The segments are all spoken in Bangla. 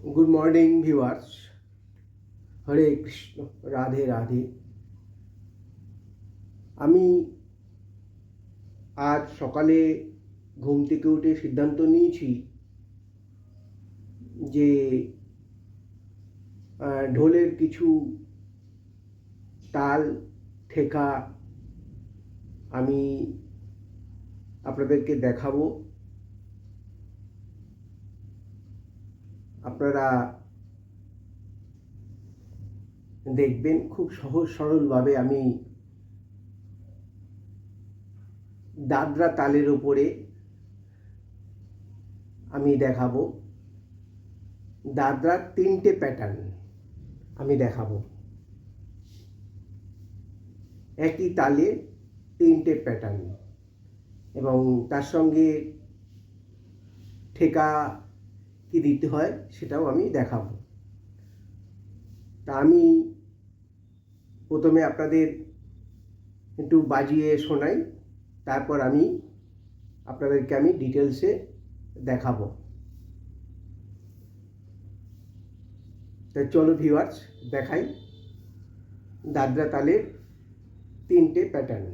গুড মর্নিং ভিউয়ার্স, হরে কৃষ্ণ, রাধে রাধে। আমি আজ সকালে ঘুম থেকে উঠে সিদ্ধান্ত নিয়েছি যে ঢোলের কিছু তাল ঠেকা আমি আপনাদেরকে দেখাবো। আপনারা দেখবেন খুব সহজ সরলভাবে আমি দাদরা তালের উপরে আমি দেখাবো। দাদরার 3টে প্যাটার্ন আমি দেখাবো, একই তালে 3টে প্যাটার্ন, এবং তার সঙ্গে ঠেকা কি দিতে হয় সেটাও আমি দেখাবো। তা আমি প্রথমে আপনাদের একটু বাজিয়ে শোনাই, তারপর আমি আপনাদেরকে ডিটেলসে দেখাবো। তাই চলো ভিউয়ার্স, দেখাই দাদরা তালের 3টে প্যাটার্ন।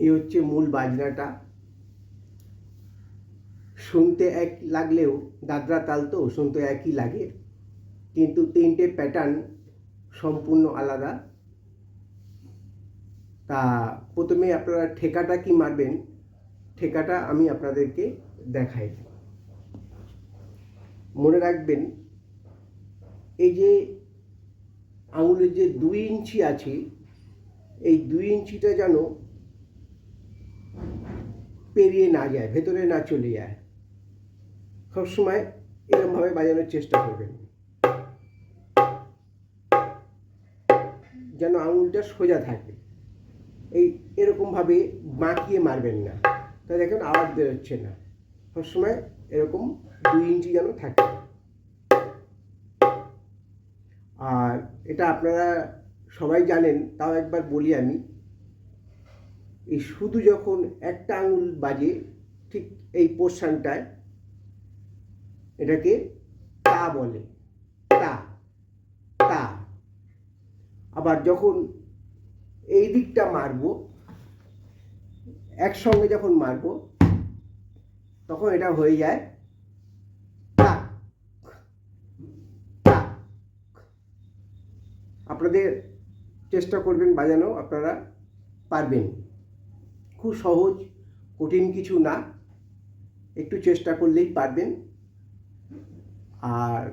এই হচ্ছে মূল বাজনাটা। শুনতে এক লাগলেও দাদরা তাল তো শুনতে একই লাগে, কিন্তু 3টে প্যাটার্ন সম্পূর্ণ আলাদা। তা প্রথমে আপনারা ঠেকাটা কি মারবেন, ঠেকাটা আমি আপনাদেরকে দেখাই। মনে রাখবেন, এই যে আঙুলের যে 2 ইঞ্চি আছে, এই 2 ইঞ্চিটা যেন পেরিয়ে না যায়, ভেতরে না চলে যায়। সবসময় এরকমভাবে বাজানোর চেষ্টা করবেন যেন আঙুলটা সোজা থাকে। এরকমভাবে বাঁকিয়ে মারবেন না, তাই দেখুন আওয়াজ বেরোচ্ছে না। সবসময় এরকম 2 ইঞ্চি যেন থাকে। আর এটা আপনারা সবাই জানেন, তাও একবার বলি আমি। এই শুধু যখন একটা আঙুল বাজে, ঠিক এই পোর্শনটায়, এটাকে তা বলে, তা তা। আবার যখন এই দিকটা মারবো, একসঙ্গে যখন মারবো, তখন এটা হয়ে যায় তাক তাক। আপনাদের চেষ্টা করবেন বাজানো, আপনারা পারবেন। খুব সহজ, কঠিন কিছু না, একটু চেষ্টা করলেই পারবেন। আর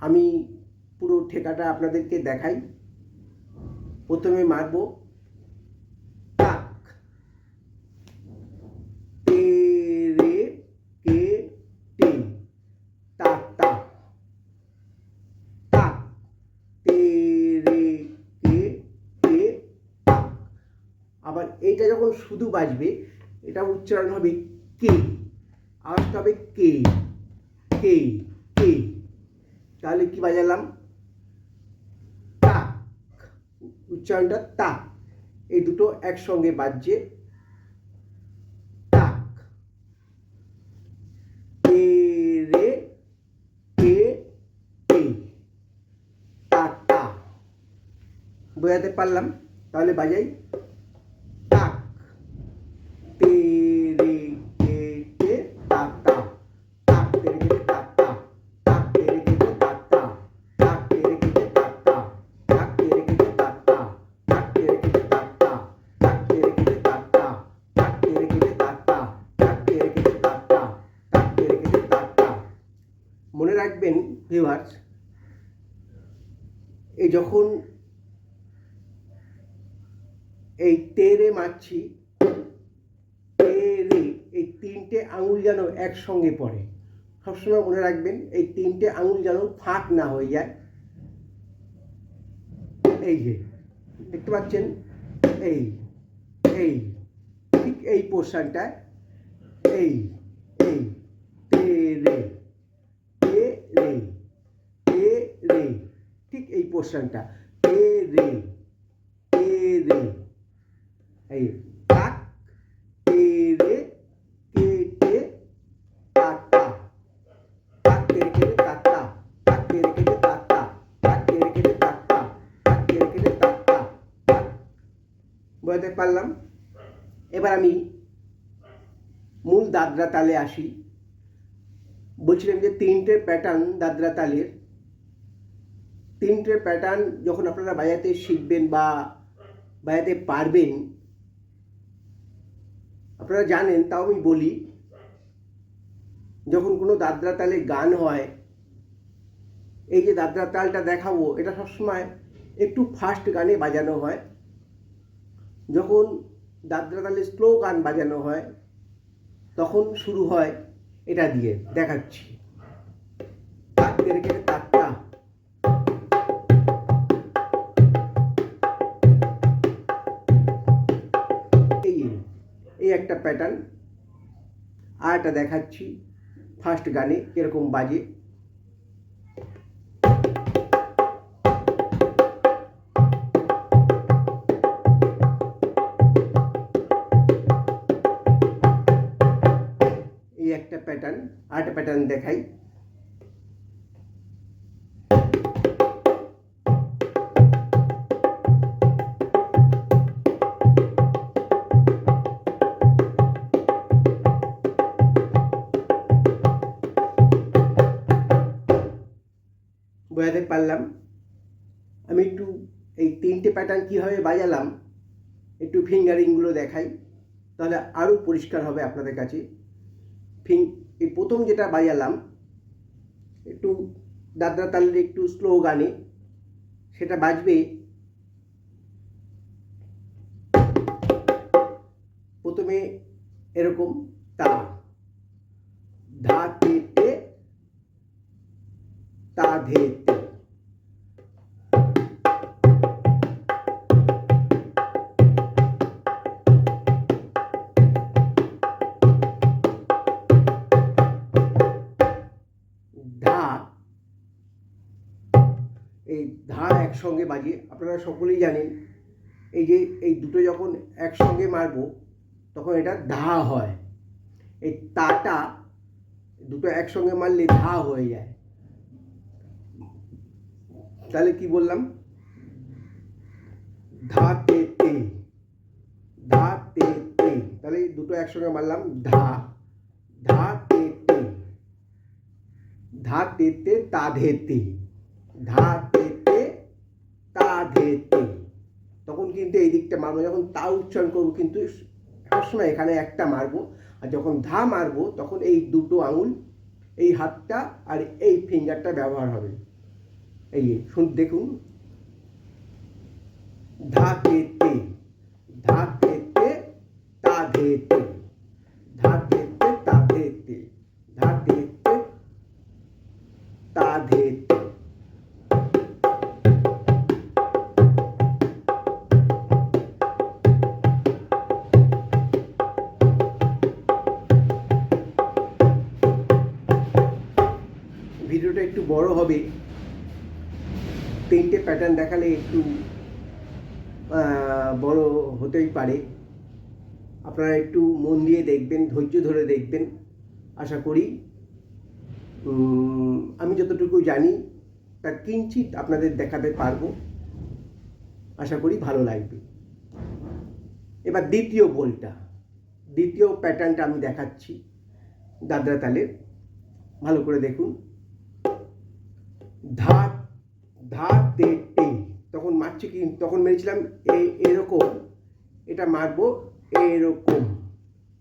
আমি পুরো ঠেকাটা আপনাদেরকে দেখাই। প্রথমে মারবো তাক, তে রে কে টে, তাক তাক তাক, তে রে কে টে তাক। আবার এইটা যখন শুধু বাজবে, এটা উচ্চারণ হবে কে, আওয়াজটা হবে কে কে কে। তাহলে কি বাজালাম? তাক, উচ্চারণটা তাক। এই দুটো একসঙ্গে বাজছে, তাক, তে রে কে টে, তাক তা। বোঝাতে পারলাম? তাহলে বাজাই তাক, তে রে কে টে, তাক তা, তাক তে রে কে তাক তা, তাক তে রে কে তাক তা, তাক তে রে কে তাক তা, তাক তে রে কে তাক তা, তাক তে রে কে তাক তা, তাক তে রে কে তাক তা, তাক তে রে কে তাক তা, তাক তে রে কে তাক তা, তাক তে রে কে তাক ভিউয়ার্স, এই যখন এই তেরে মারছি, তেরে, এই তিনটে আঙুল যেন একসঙ্গে পড়ে। সবসময় মনে রাখবেন এই তিনটে আঙুল যেন ফাঁক না হয়ে যায়। এই যে দেখতে পাচ্ছেন, এই এই ঠিক এই পোর্শনটায় এই এই তেরে তেরে তেরে, ঠিক এই পোর্শনটা তেরে তেরে, এই তাক তেরে কেটে তাতা, তাক তেরে কেটে তাতা, তাক তেরে কেটে তাতা, তাক তেরে কেটে তাতা, তাক তেরে কেটে তাতা। বোঝাতে পারলাম? এবার আমি মূল দাদরা তালে আসি। বলছিলাম যে তিনটে প্যাটার্ন দাদরা তালের, তিনটে প্যাটার্ন যখন আপনারা বাজাতে শিখবেন বা বাজাতে পারবেন, আপনারা জানেন, তাও আমি বলি, যখন কোনো দাদরা তালে গান হয়, এই যে দাদরা তালটা দেখাবো এটা সবসময় একটু ফাস্ট গানে বাজানো হয়। যখন দাদরা তালে স্লো গান বাজানো হয় তখন শুরু হয় এটা দিয়ে। দেখাচ্ছি, তাক তেরে কেটে তাকটা, এই একটা প্যাটার্ন। আর একটা দেখাচ্ছি ফার্স্ট গানে এরকম বাজে। এই একটা প্যাটার্ন। আর একটা প্যাটার্ন দেখাই। বোঝাতে পারলাম? আমি একটু এই তিনটে প্যাটার্ন কীভাবে বাজালাম একটু ফিঙ্গারিংগুলো দেখাই, তাহলে আরও পরিষ্কার হবে আপনাদের কাছে। এই প্রথম যেটা বাজালাম একটু দাদরা তালের একটু স্লো গানে, সেটা বাজবে প্রথমে এরকম, তা ধা তে তে তা ধে তে, ধা, এই ধা একসঙ্গে বাজে। আপনারা সকলেই জানেন এই যে এই দুটো যখন একসঙ্গে মারবো তখন এটা ধা হয়। এই তাটা দুটো একসঙ্গে মারলে ধা হয়ে যায়। তাহলে কি বললাম? ধা তে তে, ধা তে তে, তাহলে দুটো একসঙ্গে মারলাম ধা, ধা তে তে, ধা তে তে তা ধে তে, ধা তে তে তা ধে তে। তখন কিন্তু এই দিকটা মারবো, যখন তা উচ্চারণ করবো কিন্তু সবসময় এখানে একটা মারবো, আর যখন ধা মারবো তখন এই দুটো আঙুল, এই হাতটা আর এই ফিঙ্গারটা ব্যবহার হবে। এই দেখুন, ধা তে তে, ধা তে তে তা ধে তে, ধা তে তে তা ধে তে, ধা তে তে তা ধে তে। ভিডিওটা একটু বড় হবে, তিনটে প্যাটার্ন দেখালে একটু বড় হতেই পারে। আপনারা একটু মন দিয়ে দেখবেন, ধৈর্য ধরে দেখবেন। আশা করি আমি যতটুকু জানি তা কিঞ্চিত আপনাদের দেখাতে পারবো। আশা করি ভালো লাগবে। এবার দ্বিতীয় বোলটা, দ্বিতীয় প্যাটার্নটা আমি দেখাচ্ছি দাদরা তালের। ভালো করে দেখুন, ধা, ধা তে টে, তখন মারছি কি, তখন মেরেছিলাম এরকম, এটা মারবো এরকম,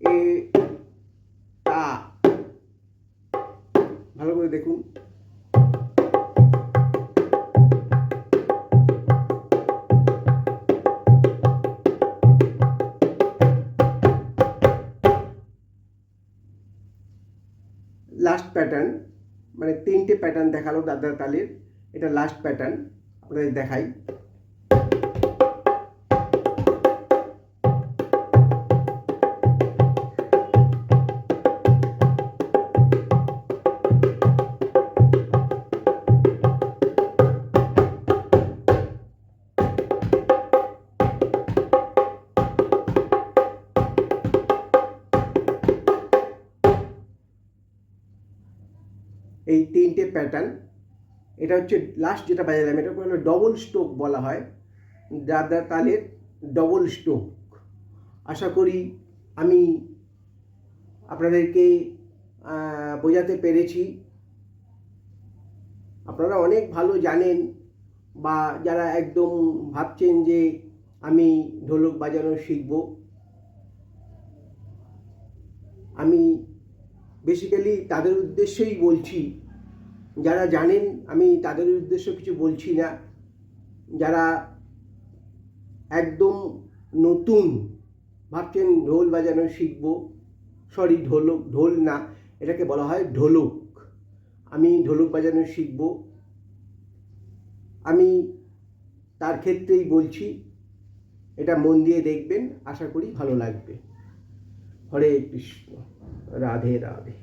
এ তা। ভালো করে দেখুন, লাস্ট প্যাটার্ন, মানে 3টে প্যাটার্ন দেখালো দাদরা তালের, এটা লাস্ট প্যাটার্ন আপনাদের দেখাই। এই 3টে প্যাটার্ন, এটা হচ্ছে লাস্ট যেটা বাজালাম, এটা হলো ডবল স্ট্রোক বলা হয়, দাদরা তালের ডবল স্ট্রোক। আশা করি আমি আপনাদেরকে বোঝাতে পেরেছি। আপনারা অনেক ভালো জানেন, বা যারা একদম ভাবছেন যে আমি ঢোলক বাজানো শিখব, আমি বেসিক্যালি তাদের উদ্দেশ্যেই বলছি। যারা জানেন আমি তাদের উদ্দেশ্য কিছু বলছি না, যারা একদম নতুন ভাবছেন ঢোল বাজানো শিখব, সরি ঢোল না, এটাকে বলা হয় ঢোলক, আমি ঢোলক বাজানো শিখব, আমি তার ক্ষেত্রেই বলছি। এটা মন দিয়ে দেখবেন, আশা করি ভালো লাগবে। হরে কৃষ্ণ, রাধে রাধে।